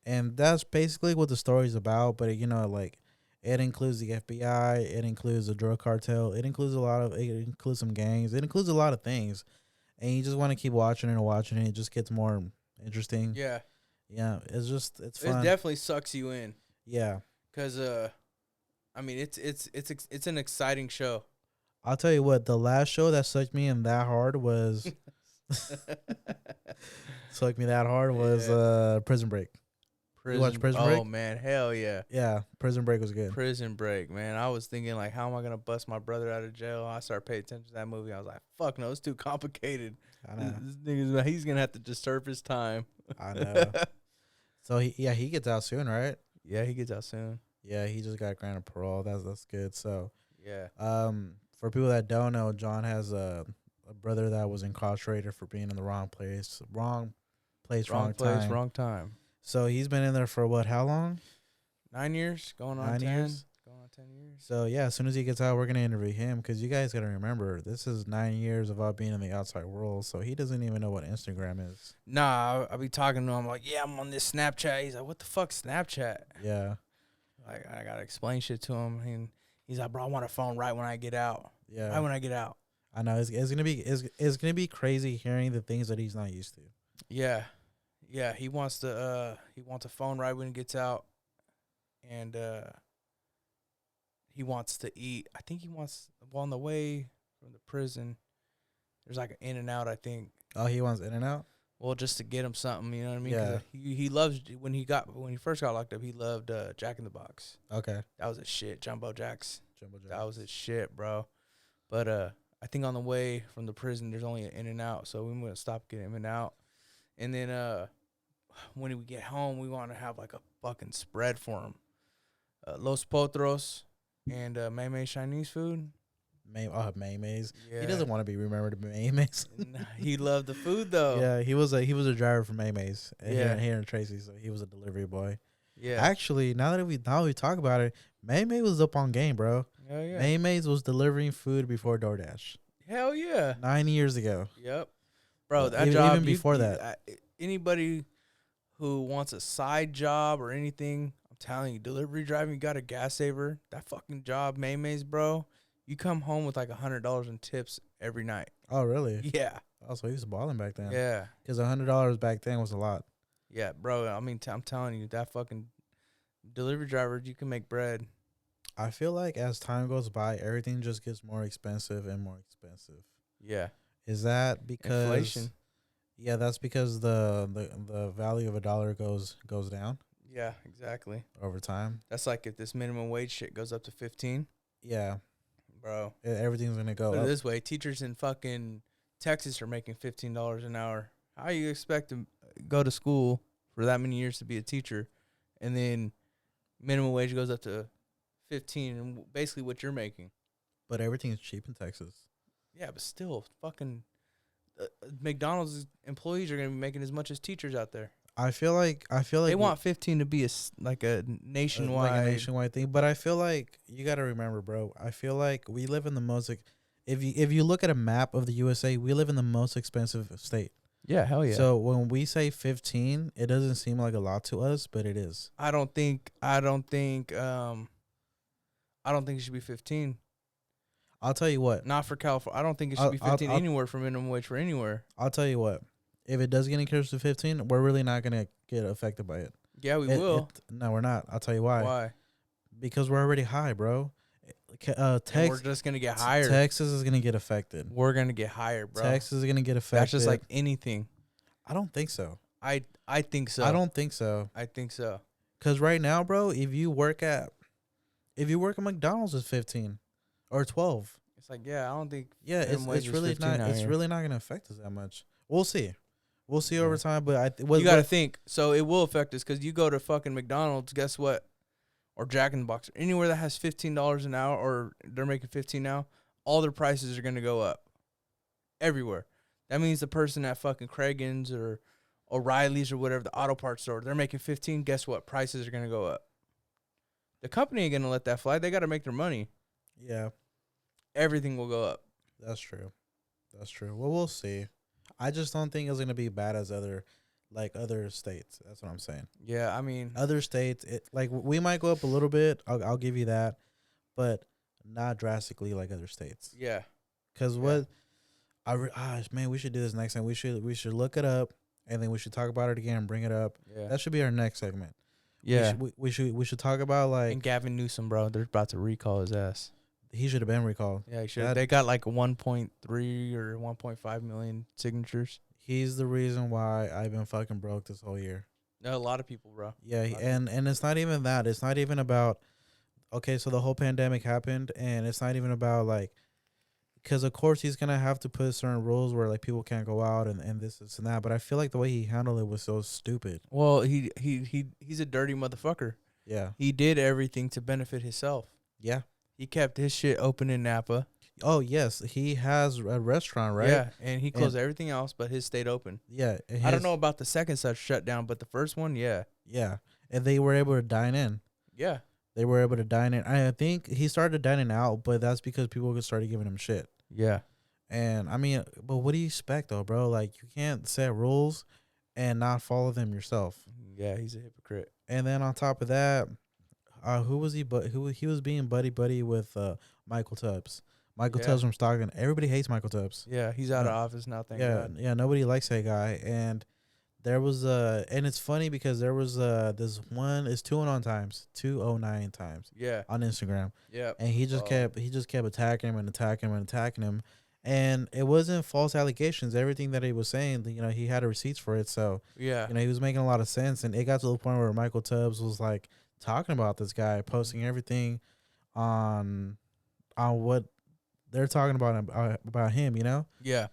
And that's basically what the story's about. But like, it includes the FBI, it includes the drug cartel, it includes some gangs, it includes a lot of things. And you just want to keep watching it and watching it. It just gets more interesting. Yeah. Yeah, it's fun. It definitely sucks you in. Yeah. Cause I mean it's an exciting show. I'll tell you what, the last show that sucked me in that hard was Prison Break. You watch Prison Break? Oh man, hell yeah. Yeah, Prison Break was good. Prison Break, man. I was thinking like, how am I gonna bust my brother out of jail? I started paying attention to that movie. I was like, fuck no, it's too complicated. I know. This nigga's, he's gonna have to just serve his time. I know. So he gets out soon, right? Yeah, he gets out soon. Yeah, he just got granted parole. That's good. So yeah. For people that don't know, John has a brother that was incarcerated for being in the wrong place, wrong time. So he's been in there for what? How long? 9 years, going on 9 10 years. Going on 10 years. So yeah, as soon as he gets out, we're gonna interview him because you guys gotta remember this is 9 years of being in the outside world. So he doesn't even know what Instagram is. Nah, I'll be talking to him like, yeah, I'm on this Snapchat. He's like, what the fuck, Snapchat? Yeah. Like, I gotta explain shit to him, and He's like, bro, I want a phone right when I get out. Yeah. Right when I get out. I know it's gonna be crazy hearing the things that he's not used to. Yeah. Yeah, he wants a phone right when he gets out. And he wants to eat. I think he wants, well, on the way from the prison, there's like an In and Out, I think. Oh, he wants In and Out? Well, just to get him something, you know what I mean? Yeah. 'Cause he loves, when he first got locked up, he loved Jack in the Box. Okay. That was his shit, Jumbo Jacks. Jumbo Jacks. That was his shit, bro. But I think on the way from the prison, there's only an In and Out, so we gonna stop getting In and Out. And then when we get home, we want to have like a fucking spread for him. Los Potros and May Chinese food. Maymays. Yeah. He doesn't want to be remembered to Maymays. He loved the food though. Yeah, he was a driver for Maymays. Yeah. Here in Tracy, so he was a delivery boy. Yeah. Actually, now we talk about it, Maymay was up on game, bro. Hell yeah. Maymays was delivering food before DoorDash. Hell yeah. 9 years ago. Yep. Bro, that Even job. before that. Anybody who wants a side job or anything, I'm telling you, delivery driving, you got a gas saver. That fucking job, Maymay's, bro. You come home with like $100 in tips every night. Oh, really? Yeah. Oh, so he was balling back then. Yeah. Because $100 back then was a lot. Yeah, bro. I mean, I'm telling you, that fucking delivery driver, you can make bread. I feel like as time goes by, everything just gets more expensive and more expensive. Yeah. Is that because Inflation? Yeah, that's because the value of a dollar goes down Yeah, exactly. over time. That's like if this minimum wage shit goes up to 15, Yeah, bro. everything's gonna go Put it up. this way, teachers in fucking Texas are making $15 an hour. How you expect to go to school for that many years to be a teacher, and then minimum wage goes up to 15, and basically what you're making? But everything's cheap in Texas. Yeah, but still, fucking McDonald's employees are gonna be making as much as teachers out there. I feel like They want 15 to be like a nationwide. like a nationwide thing. But I feel like you got to remember, bro. I feel like we live in the most. If you look at a map of the USA, we live in the most expensive state. Yeah, hell yeah. So when we say 15, it doesn't seem like a lot to us, but it is. I don't think it should be 15. I'll tell you what. Not for California. I don't think it should be 15 I'll- anywhere for minimum wage for anywhere. I'll tell you what. If it does get increased to 15, we're really not gonna get affected by it. Yeah, we will. No, we're not. I'll tell you why. Why? Because we're already high, bro. And we're just gonna get higher. Texas is gonna get affected. We're gonna get higher, bro. Texas is gonna get affected. That's just like anything. I don't think so. I think so. I don't think so. I think so. Cause right now, bro, if you work at McDonald's, it's 15 or 12. It's like, yeah, I don't think. Yeah, minimum wage it's is really 15 not. out It's here. really not gonna affect us that much. We'll see. We'll see over Yeah. time. But You got to think. So it will affect us because you go to fucking McDonald's. Guess what? Or Jack in the Box, anywhere that has $15 an hour, or they're making 15 now. All their prices are gonna go up. Everywhere. That means the person at fucking Kragen's or O'Reilly's or whatever, the auto parts store, they're making 15. Guess what? Prices are gonna go up. The company ain't gonna let that fly. They got to make their money. yeah, Everything will go up. that's true. That's true. Well, we'll see. I just don't think it's gonna be bad as other states. That's what I'm saying. Yeah, I mean, Other states, we might go up a little bit. I'll give you that, but not drastically like other states. yeah, Cause Yeah. man, we should do this next time. We should look it up, and then we should talk about it again and bring it up. yeah, That should be our next segment. yeah. We should talk about like And Gavin Newsom, bro, they're about to recall his ass. he should have been recalled. Yeah, he should. That- They got like 1.3 or 1.5 million signatures. He's the reason why I've been fucking broke this whole year. No, a lot of people, bro. Yeah, Lot of and it's not even that. It's not even about. Okay, so the whole pandemic happened, and it's not even about like, because of course he's gonna have to put certain rules where like people can't go out and this and that. But I feel like the way he handled it was so stupid. Well, he's a dirty motherfucker. Yeah, He did everything to benefit himself. yeah. He kept his shit open in Napa. Oh yes, he has a restaurant, right? Yeah, and he closed everything else, but his stayed open. Yeah. I don't know about the second such shutdown, but the first one, yeah. Yeah, and they were able to dine in. Yeah. They were able to dine in. I think he started dining out, but that's because people started giving him shit. Yeah. And I mean, but what do you expect though, bro? Like you can't set rules and not follow them yourself. Yeah, he's a hypocrite. And then on top of that, who was he? But who he was being buddy with Michael Tubbs. Michael Yeah. Tubbs from Stockton. Everybody hates Michael Tubbs. Yeah, he's out of office now, thank Yeah, God. yeah. Nobody likes that guy. And there was and it's funny because there was this one is 209 times Yeah. on Instagram, Yep. and he just kept attacking him and attacking him and attacking him, and it wasn't false allegations. Everything that he was saying, he had receipts for it, so Yeah. he was making a lot of sense, and it got to the point where Michael Tubbs was like talking about this guy, posting everything on what they're talking about him, Yeah.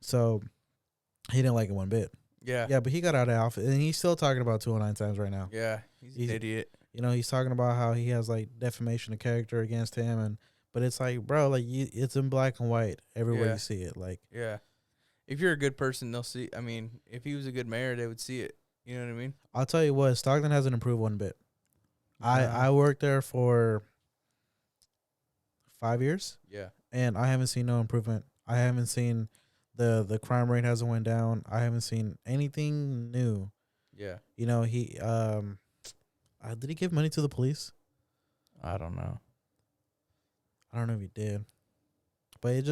so he didn't like it one bit. Yeah. Yeah, but he got out of office, and he's still talking about 209 times right now. Yeah. He's an idiot. He's talking about how he has like defamation of character against him, but it's like, bro, like it's in black and white everywhere Yeah. you see it. Like, Yeah. If you're a good person, they'll see. I mean, if he was a good mayor, they would see it. You know what I mean? I'll tell you what, Stockton hasn't improved one bit. I worked there for 5 years, Yeah. and I haven't seen no improvement. I haven't seen the crime rate hasn't went down. I haven't seen anything new. Yeah. He did he give money to the police? I don't know. I don't know if he did, but it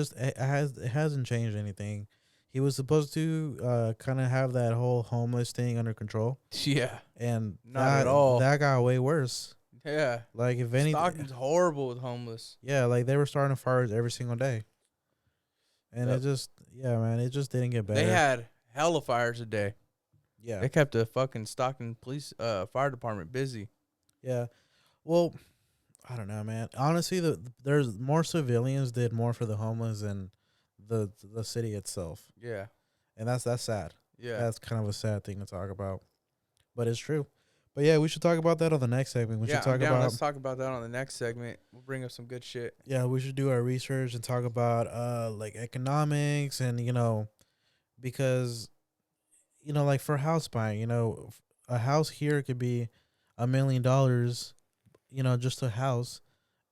hasn't changed anything. He was supposed to kind of have that whole homeless thing under control, Yeah. and Not at all. That got way worse. Yeah. Like, if anything, Stockton's horrible with homeless. yeah, like they were starting fires every single day, and Yep. it just didn't get better. They had hella fires a day. Yeah, They kept the fucking Stockton police fire department busy. yeah. Well, I don't know, man. Honestly, there's more civilians did more for the homeless than the city itself, Yeah. and that's sad. Yeah. That's kind of a sad thing to talk about, but it's true. But yeah, we should talk about that on the next segment. We yeah, should talk I'm down. about Let's talk about that on the next segment. We'll bring up some good shit. we should do our research and talk about like economics and because like for house buying, a house here could be $1 million, just a house,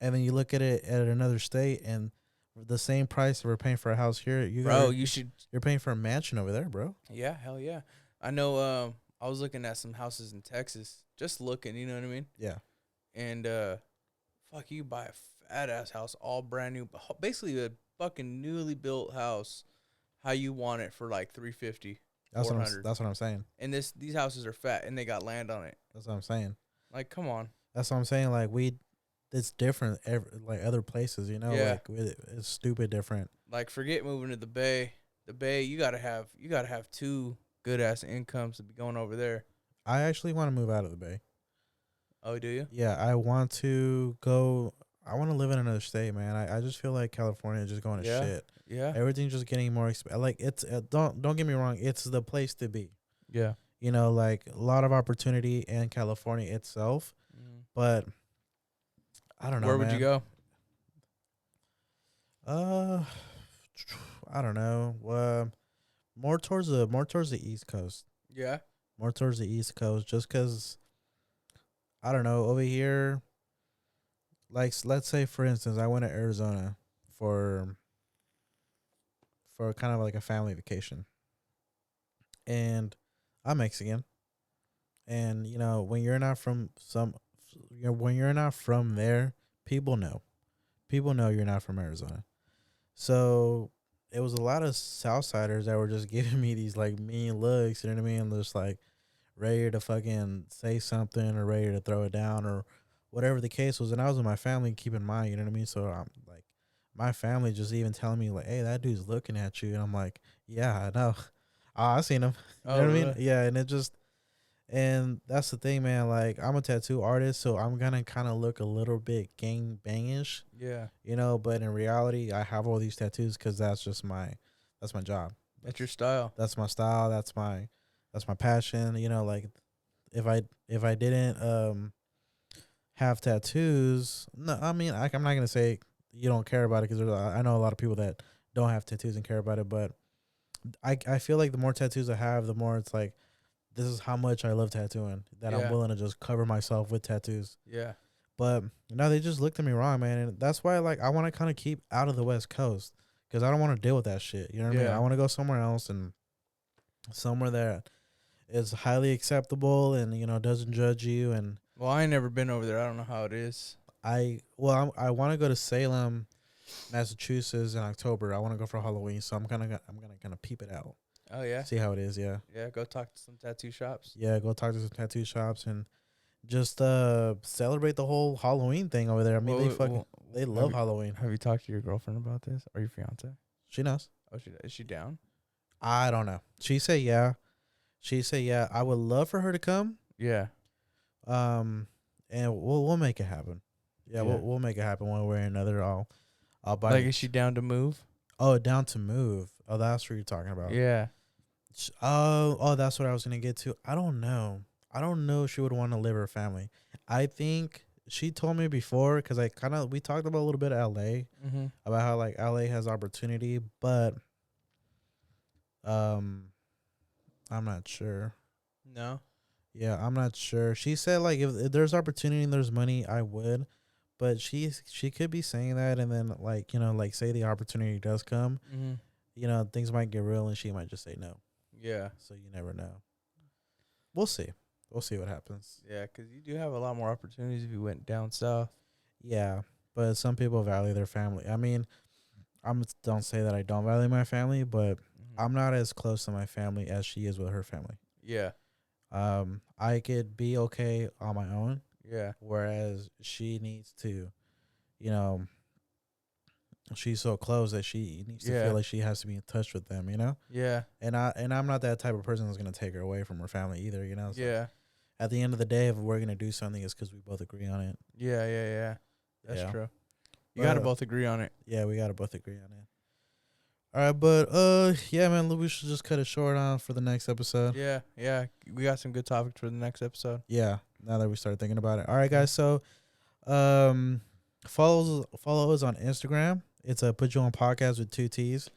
and then you look at it at another state and the same price that we're paying for a house here, you're paying for a mansion over there, bro. Yeah, hell yeah. I know. I was looking at some houses in Texas, just looking. You know what I mean? Yeah, And fuck, you buy a fat ass house, all brand new, basically a fucking newly built house, how you want it for like 350. that's what 400. that's what I'm saying. And these houses are fat, and they got land on it. That's what I'm saying. Like, come on. That's what I'm saying. Like it's different, like other places, Yeah. like it's stupid different. Like, forget moving to the Bay. The Bay, you gotta have two good ass incomes to be going over there. I actually want to move out of the Bay. Oh, do you? Yeah, I want to go. I want to live in another state, man. I just feel like California is just going to Yeah. shit. Yeah. Everything's just getting more expensive. Like it's don't get me wrong, it's the place to be. Yeah. Like a lot of opportunity in California itself, but I don't know. Where would you go? I don't know. More towards the East Coast. Yeah. More towards the East Coast, just because I don't know, over here, like let's say for instance, I went to Arizona for kind of like a family vacation, and I'm Mexican, and when you're not from when you're not from there, people know you're not from Arizona, so it was a lot of Southsiders that were just giving me these like mean looks, you know what I mean? Just like ready to fucking say something or ready to throw it down or whatever the case was. And I was with my family, keep in mind, you know what I mean? So I'm like, my family just even telling me like, hey, that dude's looking at you. And I'm like, yeah, I know. I seen him. You know what I mean? Yeah. And that's the thing, man. Like, I'm a tattoo artist, so I'm gonna kind of look a little bit gang bangish. Yeah. But in reality, I have all these tattoos because that's my job. That's your style. That's my style. That's my passion. Like if I didn't have tattoos, no, I mean I'm not gonna say you don't care about it because I know a lot of people that don't have tattoos and care about it, but I feel like the more tattoos I have, the more it's like, this is how much I love tattooing, that I'm willing to just cover myself with tattoos. Yeah. But no, they just looked at me wrong, man. And that's why like I want to kind of keep out of the West Coast because I don't want to deal with that shit. You know what I mean? I want to go somewhere else and somewhere that is highly acceptable and, doesn't judge you. And Well, I ain't never been over there. I don't know how it is. I want to go to Salem, Massachusetts in October. I want to go for Halloween, so I'm gonna peep it out. Oh yeah, See how it is. Yeah. yeah. Go talk to some tattoo shops. Yeah, go talk to some tattoo shops and just celebrate the whole Halloween thing over there. I mean, they love Halloween. Have you talked to your girlfriend about this or your fiance? She knows. Oh, is she down? I don't know. She said yeah. She said yeah. I would love for her to come. Yeah. And we'll make it happen. Yeah, Yeah. we'll make it happen one way or another. I'll buy. Like, is she down to move? Oh, down to move. Oh, that's what you're talking about. Yeah. Oh, that's what I was gonna get to. I don't know. I don't know if she would want to live with her family. I think she told me before because we talked about a little bit of LA Mm-hmm. about how like LA has opportunity, but I'm not sure. No. Yeah, I'm not sure. She said like if there's opportunity and there's money, I would. But she could be saying that and then like, like say the opportunity does come, Mm-hmm. Things might get real and she might just say no. Yeah. So you never know. We'll see. We'll see what happens. Yeah, because you do have a lot more opportunities if you went down south. Yeah, but some people value their family. I mean, don't say that I don't value my family, but I'm not as close to my family as she is with her family. Yeah. I could be okay on my own. Yeah. Whereas she needs to, she's so close that she needs to feel like she has to be in touch with them, Yeah. And I'm not that type of person that's gonna take her away from her family either, So yeah. at the end of the day, if we're gonna do something, it's because we both agree on it. Yeah. Yeah. Yeah. That's Yeah. true. You gotta both agree on it. Yeah, we gotta both agree on it. All right, but yeah, man, we should just cut it short on for the next episode. Yeah. Yeah. We got some good topics for the next episode. Yeah, now that we started thinking about it. All right, guys. So, follow us on Instagram. It's a Put You On Podcast with 2 T's.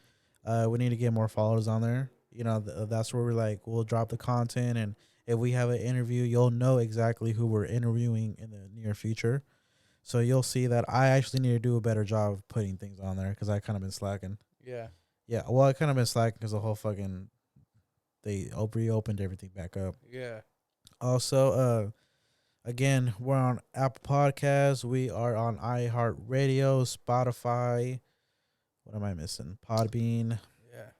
We need to get more followers on there. That's where we'll drop the content, and if we have an interview, you'll know exactly who we're interviewing in the near future. So you'll see that I actually need to do a better job of putting things on there because I kind of been slacking. Yeah. Yeah, well, I kind of been slacking because the whole they reopened everything back up. Yeah. Also, again, we're on Apple Podcasts. We are on iHeartRadio, Spotify. What am I missing? Podbean. Yeah.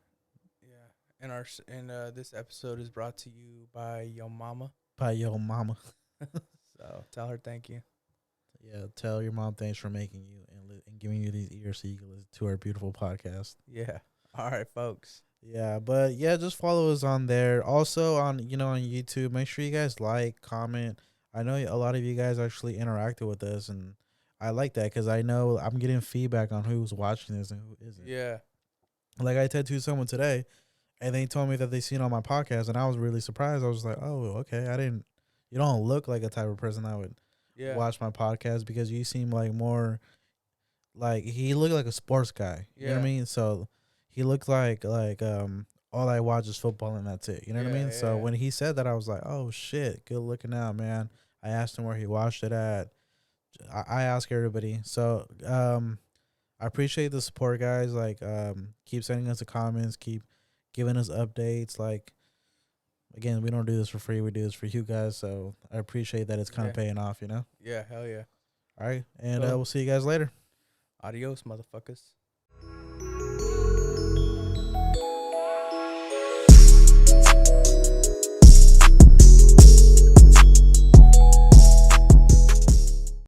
Yeah. And this episode is brought to you by your mama. By your mama. So tell her thank you. Yeah, tell your mom thanks for making you and giving you these ears so you can listen to our beautiful podcast. Yeah. All right, folks. Yeah, but yeah, just follow us on there. Also on on YouTube, make sure you guys like, comment. I know a lot of you guys actually interacted with us, and I like that because I know I'm getting feedback on who's watching this and who isn't. Yeah. Like I tattooed someone today, and they told me that they seen on my podcast, and I was really surprised. I was like, oh, okay, you don't look like a type of person that would watch my podcast because you seem like more like he looked like a sports guy. You know what I mean? So he looked like all I watch is football and that's it. You know what I mean? So when he said that, I was like, oh shit, good looking out, man. I asked him where he watched it at. I ask everybody. So I appreciate the support, guys. Like keep sending us the comments, keep giving us updates. Like again, we don't do this for free. We do this for you guys. So I appreciate that it's kind of paying off, Yeah, hell yeah. All right. And we'll see you guys later. Adios, motherfuckers.